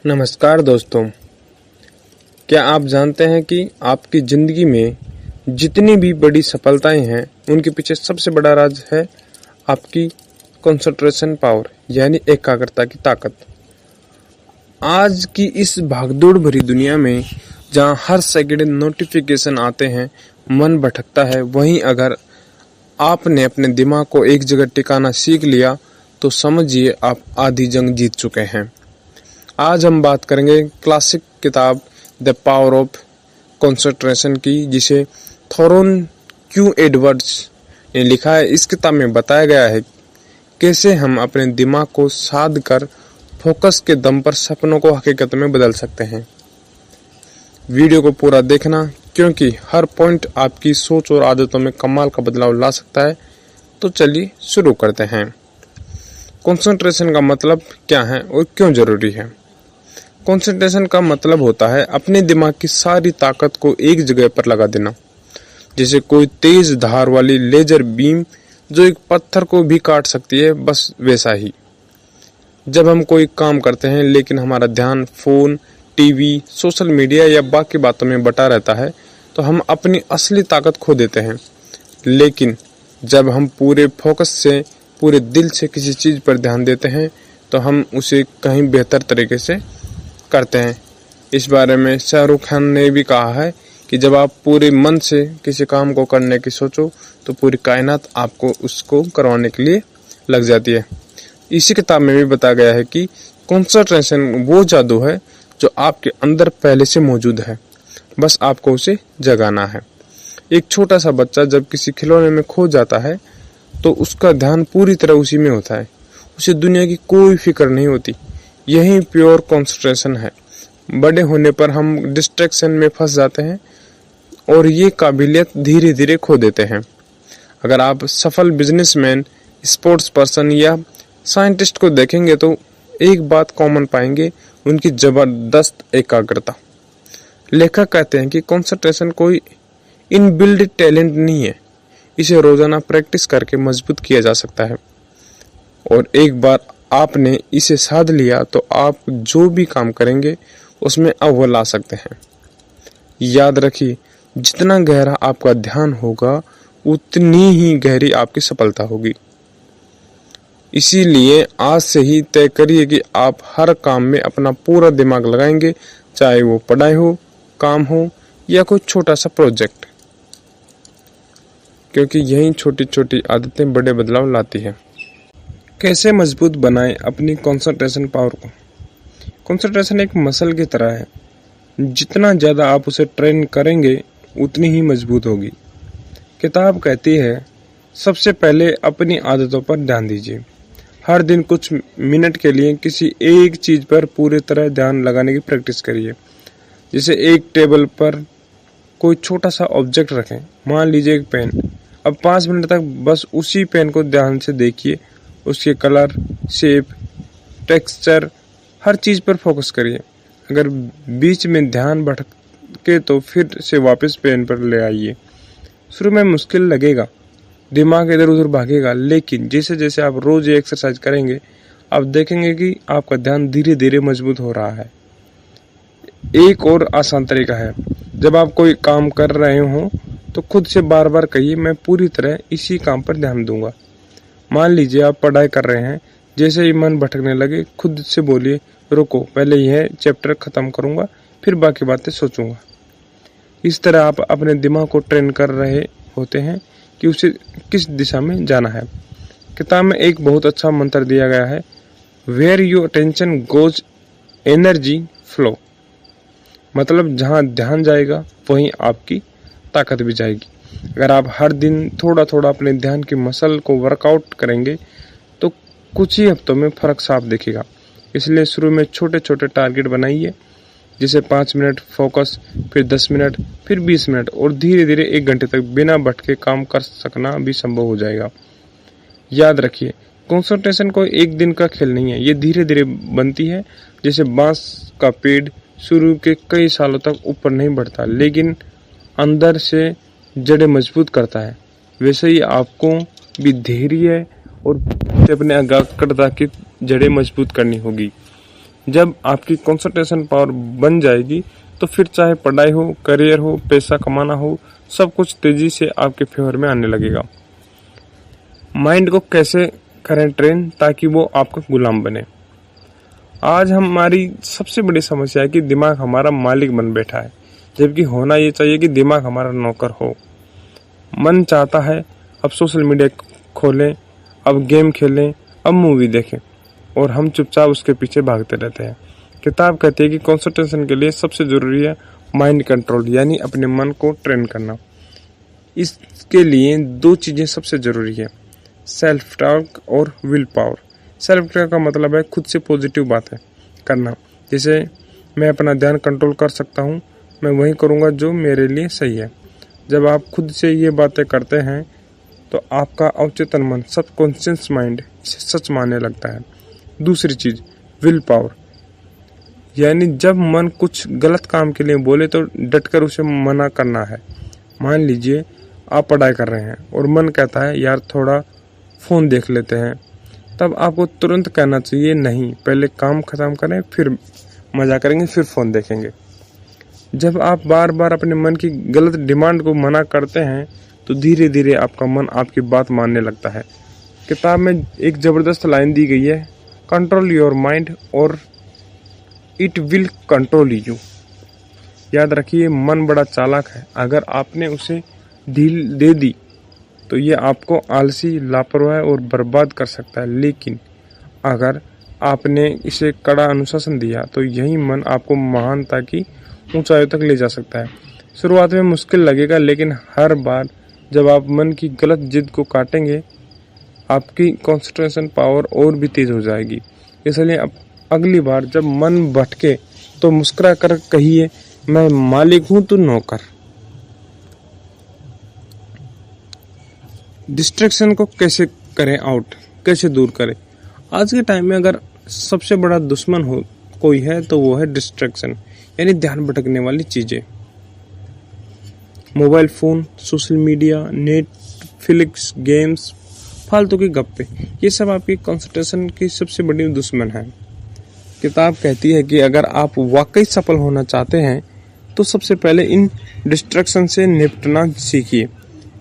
नमस्कार दोस्तों, क्या आप जानते हैं कि आपकी ज़िंदगी में जितनी भी बड़ी सफलताएं हैं उनके पीछे सबसे बड़ा राज है आपकी कंसंट्रेशन पावर यानी एकाग्रता की ताकत। आज की इस भागदौड़ भरी दुनिया में जहां हर सेकंड नोटिफिकेशन आते हैं, मन भटकता है, वहीं अगर आपने अपने दिमाग को एक जगह टिकाना सीख लिया तो समझिए आप आधी जंग जीत चुके हैं। आज हम बात करेंगे क्लासिक किताब द पावर ऑफ कंसंट्रेशन की, जिसे थॉरोन क्यू एडवर्ड्स ने लिखा है। इस किताब में बताया गया है कैसे हम अपने दिमाग को साध कर फोकस के दम पर सपनों को हकीकत में बदल सकते हैं। वीडियो को पूरा देखना, क्योंकि हर पॉइंट आपकी सोच और आदतों में कमाल का बदलाव ला सकता है। तो चलिए शुरू करते हैं। कंसंट्रेशन का मतलब क्या है और क्यों जरूरी है? कंसंट्रेशन का मतलब होता है अपने दिमाग की सारी ताकत को एक जगह पर लगा देना, जैसे कोई तेज धार वाली लेजर बीम जो एक पत्थर को भी काट सकती है, बस वैसा ही। जब हम कोई काम करते हैं लेकिन हमारा ध्यान फोन, टीवी, सोशल मीडिया या बाकी बातों में बटा रहता है तो हम अपनी असली ताकत खो देते हैं। लेकिन जब हम पूरे फोकस से, पूरे दिल से किसी चीज पर ध्यान देते हैं तो हम उसे कहीं बेहतर तरीके से करते हैं। इस बारे में शाहरुख खान ने भी कहा है कि जब आप पूरे मन से किसी काम को करने की सोचो तो पूरी कायनात आपको उसको करवाने के लिए लग जाती है। इसी किताब में भी बताया गया है कि कंसंट्रेशन वो जादू है जो आपके अंदर पहले से मौजूद है, बस आपको उसे जगाना है। एक छोटा सा बच्चा जब किसी खिलौने में खो जाता है तो उसका ध्यान पूरी तरह उसी में होता है, उसे दुनिया की कोई फिक्र नहीं होती। यही प्योर कंसंट्रेशन है। बड़े होने पर हम डिस्ट्रैक्शन में फंस जाते हैं और ये काबिलियत धीरे धीरे खो देते हैं। अगर आप सफल बिजनेसमैन, स्पोर्ट्स पर्सन या साइंटिस्ट को देखेंगे तो एक बात कॉमन पाएंगे, उनकी जबरदस्त एकाग्रता। लेखक कहते हैं कि कंसंट्रेशन कोई इनबिल्ड टैलेंट नहीं है, इसे रोजाना प्रैक्टिस करके मजबूत किया जा सकता है। और एक बार आपने इसे साध लिया तो आप जो भी काम करेंगे उसमें अव्वल आ सकते हैं। याद रखिए, जितना गहरा आपका ध्यान होगा उतनी ही गहरी आपकी सफलता होगी। इसीलिए आज से ही तय करिए कि आप हर काम में अपना पूरा दिमाग लगाएंगे, चाहे वो पढ़ाई हो, काम हो या कोई छोटा सा प्रोजेक्ट, क्योंकि यही छोटी छोटी आदतें बड़े बदलाव लाती है। कैसे मजबूत बनाएं अपनी कंसंट्रेशन पावर को? कंसंट्रेशन एक मसल की तरह है, जितना ज़्यादा आप उसे ट्रेन करेंगे उतनी ही मजबूत होगी। किताब कहती है सबसे पहले अपनी आदतों पर ध्यान दीजिए। हर दिन कुछ मिनट के लिए किसी एक चीज़ पर पूरी तरह ध्यान लगाने की प्रैक्टिस करिए। जैसे एक टेबल पर कोई छोटा सा ऑब्जेक्ट रखें, मान लीजिए एक पेन। अब 5 मिनट तक बस उसी पेन को ध्यान से देखिए, उसके कलर, शेप, टेक्सचर, हर चीज़ पर फोकस करिए। अगर बीच में ध्यान भटके तो फिर से वापस पेन पर ले आइए। शुरू में मुश्किल लगेगा, दिमाग इधर उधर भागेगा, लेकिन जैसे जैसे आप रोज ये एक्सरसाइज करेंगे आप देखेंगे कि आपका ध्यान धीरे धीरे मजबूत हो रहा है। एक और आसान तरीका है, जब आप कोई काम कर रहे हो तो खुद से बार बार कहिए, मैं पूरी तरह इसी काम पर ध्यान दूंगा। मान लीजिए आप पढ़ाई कर रहे हैं, जैसे ही मन भटकने लगे खुद से बोलिए, रुको, पहले यह चैप्टर खत्म करूंगा फिर बाकी बातें सोचूंगा। इस तरह आप अपने दिमाग को ट्रेन कर रहे होते हैं कि उसे किस दिशा में जाना है। किताब में एक बहुत अच्छा मंत्र दिया गया है, where your attention goes energy flow. मतलब जहाँ ध्यान जाएगा वहीं आपकी ताकत भी जाएगी। अगर आप हर दिन थोड़ा थोड़ा अपने ध्यान की मसल को वर्कआउट करेंगे तो कुछ ही हफ्तों में फर्क साफ दिखेगा। इसलिए शुरू में छोटे छोटे टारगेट बनाइए, जैसे 5 मिनट फोकस, फिर 10 मिनट, फिर 20 मिनट, और धीरे धीरे 1 घंटे तक बिना भटके काम कर सकना भी संभव हो जाएगा। याद रखिए, कंसंट्रेशन कोई एक दिन का खेल नहीं है, ये धीरे धीरे बनती है। जैसे बांस का पेड़ शुरू के कई सालों तक ऊपर नहीं बढ़ता, लेकिन अंदर से जड़ें मजबूत करता है, वैसे ही आपको भी धैर्य और अपने एकाग्रता की जड़ें मजबूत करनी होगी। जब आपकी कंसंट्रेशन पावर बन जाएगी तो फिर चाहे पढ़ाई हो, करियर हो, पैसा कमाना हो, सब कुछ तेजी से आपके फेवर में आने लगेगा। माइंड को कैसे करें ट्रेन ताकि वो आपका गुलाम बने। आज हमारी सबसे बड़ी समस्या है कि दिमाग हमारा मालिक बन बैठा है, जबकि होना ये चाहिए कि दिमाग हमारा नौकर हो। मन चाहता है अब सोशल मीडिया खोलें, अब गेम खेलें, अब मूवी देखें, और हम चुपचाप उसके पीछे भागते रहते हैं। किताब कहती है कि कंसंट्रेशन के लिए सबसे जरूरी है माइंड कंट्रोल, यानी अपने मन को ट्रेन करना। इसके लिए दो चीजें सबसे जरूरी है, सेल्फ टॉक और विल पावर। सेल्फ टॉक का मतलब है खुद से पॉजिटिव बातें करना, जैसे मैं अपना ध्यान कंट्रोल कर सकता हूँ, मैं वही करूँगा जो मेरे लिए सही है। जब आप खुद से ये बातें करते हैं तो आपका अवचेतन मन, सबकॉन्शियस माइंड, इसे सच मानने लगता है। दूसरी चीज विल पावर, यानी जब मन कुछ गलत काम के लिए बोले तो डटकर उसे मना करना है। मान लीजिए आप पढ़ाई कर रहे हैं और मन कहता है यार थोड़ा फोन देख लेते हैं, तब आपको तुरंत कहना चाहिए नहीं, पहले काम खत्म करें, फिर मजा करेंगे, फिर फोन देखेंगे। जब आप बार बार अपने मन की गलत डिमांड को मना करते हैं तो धीरे धीरे आपका मन आपकी बात मानने लगता है। किताब में एक जबरदस्त लाइन दी गई है, कंट्रोल योर माइंड और इट विल कंट्रोल यू। याद रखिए, मन बड़ा चालाक है, अगर आपने उसे ढील दे दी तो ये आपको आलसी, लापरवाह और बर्बाद कर सकता है, लेकिन अगर आपने इसे कड़ा अनुशासन दिया तो यही मन आपको महानता की ऊंचाइयों तक ले जा सकता है। शुरुआत में मुश्किल लगेगा, लेकिन हर बार जब आप मन की गलत जिद को काटेंगे आपकी कंसंट्रेशन पावर और भी तेज हो जाएगी। इसलिए अब अगली बार जब मन भटके तो मुस्कुरा कर कहिए, मैं मालिक हूं तू नौकर। डिस्ट्रैक्शन को कैसे करें आउट, कैसे दूर करें। आज के टाइम में अगर सबसे बड़ा दुश्मन हो कोई है तो वो है डिस्ट्रैक्शन, यानी ध्यान भटकने वाली चीजें। Mobile phone, social media, Netflix, games, फालतू के गप्पे, ये सब आपकी कंसंट्रेशन की सबसे बड़ी दुश्मन है। किताब कहती है कि अगर आप वाकई सफल होना चाहते हैं तो सबसे पहले इन डिस्ट्रैक्शन से निपटना सीखिए।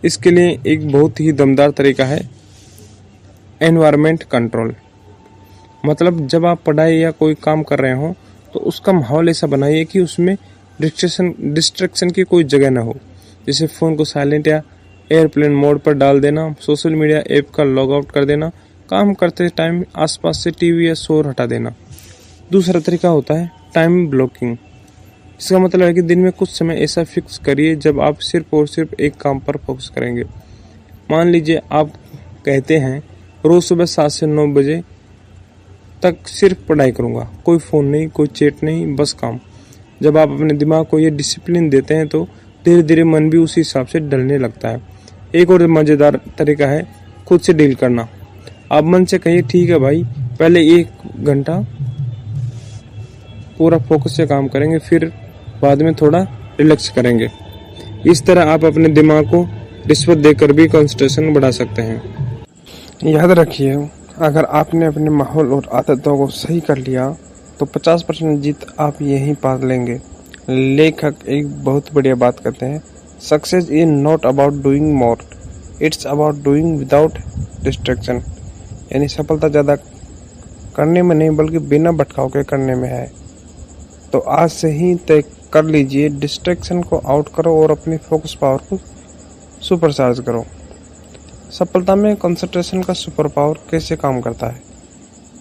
इसके लिए एक बहुत ही दमदार तरीका है एनवायरनमेंट कंट्रोल। मतलब जब आप पढ़ाई या कोई काम कर रहे हो तो उसका माहौल ऐसा बनाइए कि उसमें डिस्ट्रैक्शन की कोई जगह ना हो। जैसे फ़ोन को साइलेंट या एयरप्लेन मोड पर डाल देना, सोशल मीडिया ऐप का लॉग आउट कर देना, काम करते टाइम आसपास से टीवी या शोर हटा देना। दूसरा तरीका होता है टाइम ब्लॉकिंग। इसका मतलब है कि दिन में कुछ समय ऐसा फिक्स करिए जब आप सिर्फ और सिर्फ एक काम पर फोकस करेंगे। मान लीजिए आप कहते हैं रोज सुबह 7 से 9 बजे तक सिर्फ पढ़ाई करूंगा, कोई फ़ोन नहीं, कोई चैट नहीं, बस काम। जब आप अपने दिमाग को ये डिसिप्लिन देते हैं तो धीरे धीरे मन भी उसी हिसाब से ढलने लगता है। एक और मज़ेदार तरीका है खुद से डील करना। आप मन से कहिए ठीक है भाई, पहले 1 घंटा पूरा फोकस से काम करेंगे, फिर बाद में थोड़ा रिलैक्स करेंगे। इस तरह आप अपने दिमाग को रिश्वत देकर भी कंसंट्रेशन बढ़ा सकते हैं। याद रखिए, अगर आपने अपने माहौल और आदतों को सही कर लिया तो 50% जीत आप यहीं पा लेंगे। लेखक एक बहुत बढ़िया बात करते हैं, success is not about doing more, it's about doing without distraction. यानी सफलता ज़्यादा करने में नहीं बल्कि बिना भटकाव के करने में है। तो आज से ही तय कर लीजिए, डिस्ट्रैक्शन को आउट करो और अपनी फोकस पावर को सुपरचार्ज करो। सफलता में कंसंट्रेशन का सुपर पावर कैसे काम करता है।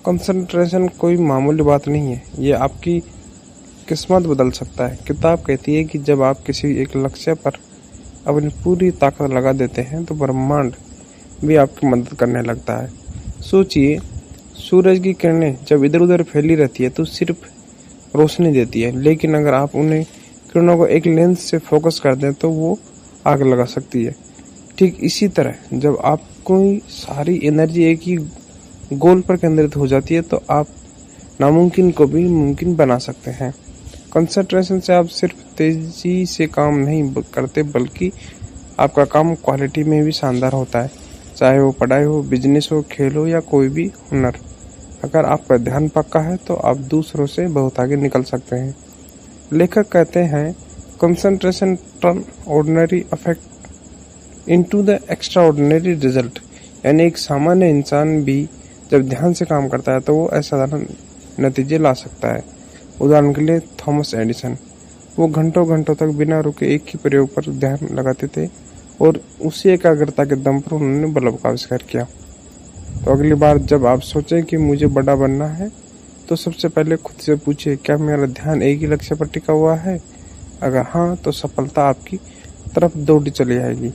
कंसंट्रेशन कोई मामूली बात नहीं है, ये आपकी किस्मत बदल सकता है। किताब कहती है कि जब आप किसी एक लक्ष्य पर अपनी पूरी ताकत लगा देते हैं तो ब्रह्मांड भी आपकी मदद करने लगता है। सोचिए, सूरज की किरणें जब इधर उधर फैली रहती है तो सिर्फ रोशनी देती है, लेकिन अगर आप उन्हें किरणों को एक लेंस से फोकस कर दें तो वो आग लगा सकती है। ठीक इसी तरह जब आप कोई सारी एनर्जी एक ही गोल पर केंद्रित हो जाती है तो आप नामुमकिन को भी मुमकिन बना सकते हैं। कंसंट्रेशन से आप सिर्फ तेजी से काम नहीं करते बल्कि आपका काम क्वालिटी में भी शानदार होता है, चाहे वो पढ़ाई हो, बिजनेस हो, खेल हो या कोई भी हुनर। अगर आपका ध्यान पक्का है तो आप दूसरों से बहुत आगे निकल सकते हैं। लेखक कहते हैं, concentration turn ordinary affect into the extraordinary result. यानी एक सामान्य इंसान भी जब ध्यान से काम करता है तो वो असाधारण नतीजे ला सकता है। उदाहरण के लिए थॉमस एडिसन, वो घंटों घंटों तक बिना रुके एक ही प्रयोग पर ध्यान लगाते थे और उसी एकाग्रता के दम पर उन्होंने बल्ब का आविष्कार किया। तो अगली बार जब आप सोचें कि मुझे बड़ा बनना है, तो सबसे पहले खुद से पूछिए, क्या मेरा ध्यान एक ही लक्ष्य पर टिका हुआ है? अगर हाँ, तो सफलता आपकी तरफ दौड़ी चली आएगी।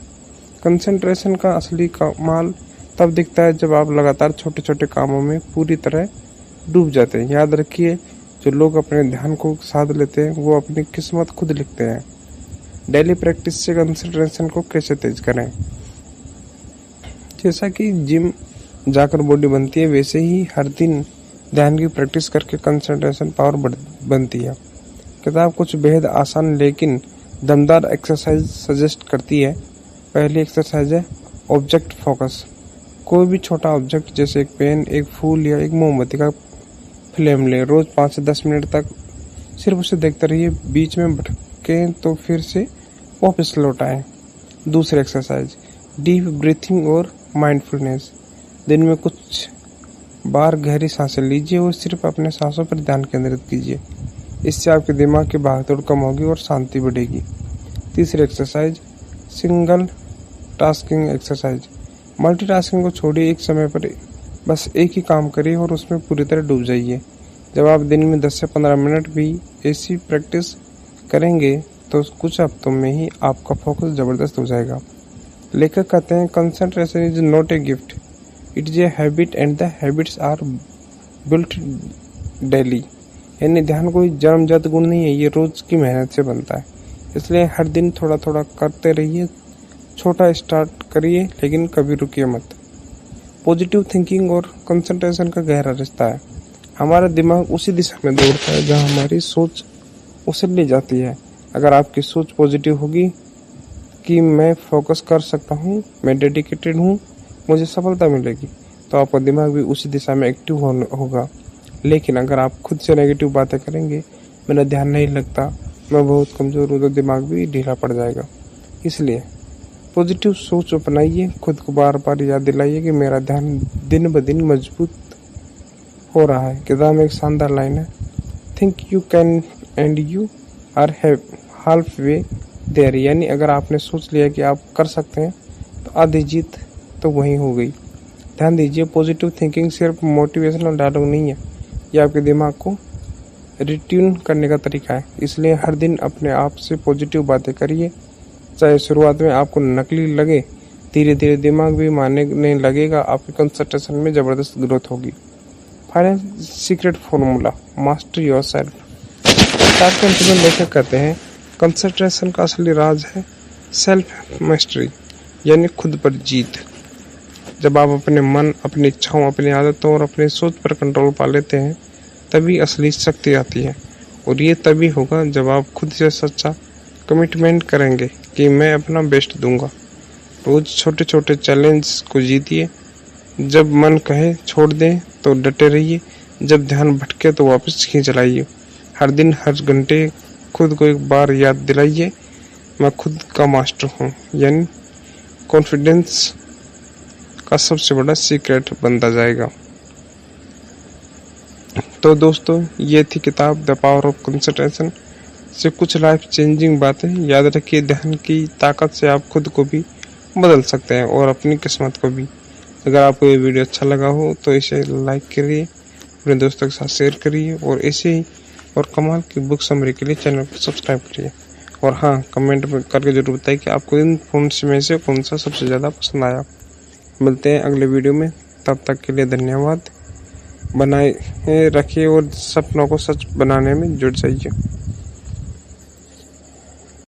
कंसंट्रेशन का असली कमाल तब दिखता है जब आप लगातार छोटे छोटे कामों में पूरी तरह डूब जाते हैं। याद रखिए, जो लोग अपने ध्यान को साध लेते हैं वो अपनी किस्मत खुद लिखते हैं। डेली प्रैक्टिस से कंसंट्रेशन को कैसे तेज करें? जैसा कि जिम जाकर बॉडी बनती है, वैसे ही हर दिन ध्यान की प्रैक्टिस करके कंसंट्रेशन पावर बनती है। किताब कुछ बेहद आसान लेकिन दमदार एक्सरसाइज सजेस्ट करती है। पहली एक्सरसाइज है ऑब्जेक्ट फोकस। कोई भी छोटा ऑब्जेक्ट जैसे एक पेन, एक फूल या एक मोमबत्ती का फ्लेम लें। रोज 5 से 10 मिनट तक सिर्फ उसे देखते रहिए। बीच में भटकें तो फिर से वापस लौटाएं। दूसरी एक्सरसाइज डीप ब्रीथिंग और माइंडफुलनेस। दिन में कुछ बार गहरी सांसें लीजिए और सिर्फ अपने सांसों पर ध्यान केंद्रित कीजिए। इससे आपके दिमाग की भागदौड़ कम होगी और शांति बढ़ेगी। तीसरी exercise single tasking exercise. Multitasking को छोड़िए, एक समय पर बस एक ही काम करिए और उसमें पूरी तरह डूब जाइए। जब आप दिन में 10 से 15 मिनट भी ऐसी प्रैक्टिस करेंगे तो कुछ हफ्तों में ही आपका फोकस जबरदस्त हो जाएगा। लेखक कहते हैं, concentration is not a gift, it is a habit and the habits are built daily. यानी ध्यान कोई जन्मजात गुण नहीं है, ये रोज की मेहनत से बनता है। इसलिए हर दिन थोड़ा थोड़ा करते रहिए। छोटा स्टार्ट करिए लेकिन कभी रुकिए मत। पॉजिटिव थिंकिंग और कंसंट्रेशन का गहरा रिश्ता है। हमारा दिमाग उसी दिशा में दौड़ता है जहां हमारी सोच उसे ले जाती है। अगर आपकी सोच पॉजिटिव होगी कि मैं फोकस कर सकता हूँ, मैं डेडिकेटेड हूँ, मुझे सफलता मिलेगी, तो आपका दिमाग भी उसी दिशा में एक्टिव होगा। लेकिन अगर आप खुद से नेगेटिव बातें करेंगे, मेरा ध्यान नहीं लगता, मैं बहुत कमज़ोर हूँ, तो दिमाग भी ढीला पड़ जाएगा। इसलिए पॉजिटिव सोच अपनाइए। खुद को बार बार याद दिलाइए कि मेरा ध्यान दिन ब दिन मजबूत हो रहा है। किताब में एक शानदार लाइन है, think you can and you are halfway there. यानी अगर आपने सोच लिया कि आप कर सकते हैं तो आधी जीत तो वहीं हो गई। ध्यान दीजिए, पॉजिटिव थिंकिंग सिर्फ मोटिवेशनल डायलॉग नहीं है, ये आपके दिमाग को रिट्यून करने का तरीका है। इसलिए हर दिन अपने आप से पॉजिटिव बातें करिए। चाहे शुरुआत में आपको नकली लगे, धीरे धीरे दिमाग भी मानने लगेगा। आपकी कंसंट्रेशन में ज़बरदस्त ग्रोथ होगी। Final secret formula, master yourself. किताब के अंत में लेखक कहते हैं, कंसंट्रेशन का असली राज है सेल्फ मास्टरी, यानी खुद पर जीत। जब आप अपने मन, अपनी इच्छाओं, अपनी आदतों और अपनी सोच पर कंट्रोल पा लेते हैं, तभी असली शक्ति आती है। और ये तभी होगा जब आप खुद से सच्चा कमिटमेंट करेंगे कि मैं अपना बेस्ट दूंगा। रोज छोटे छोटे चैलेंज को जीतिए। जब मन कहे छोड़ दें तो डटे रहिए। जब ध्यान भटके तो वापस खींच लाइए। हर दिन, हर घंटे खुद को एक बार याद दिलाइए, मैं खुद का मास्टर हूँ। यानी कॉन्फिडेंस का सबसे बड़ा सीक्रेट बनता जाएगा। तो दोस्तों, ये थी किताब द पावर ऑफ कंसंट्रेशन से कुछ लाइफ चेंजिंग बातें। याद रखिए, ध्यान की ताकत से आप खुद को भी बदल सकते हैं और अपनी किस्मत को भी। अगर आपको ये वीडियो अच्छा लगा हो तो इसे लाइक करिए, अपने दोस्तों के साथ शेयर करिए और ऐसे ही और कमाल की बुक समरी के लिए चैनल को सब्सक्राइब करिए। और हाँ, कमेंट में करके जरूर बताइए कि आपको इन फोन्स में से कौन सा सबसे ज़्यादा पसंद आया। मिलते हैं अगले वीडियो में, तब तक के लिए धन्यवाद। बनाए रखिए और सपनों को सच बनाने में जुट जाइए।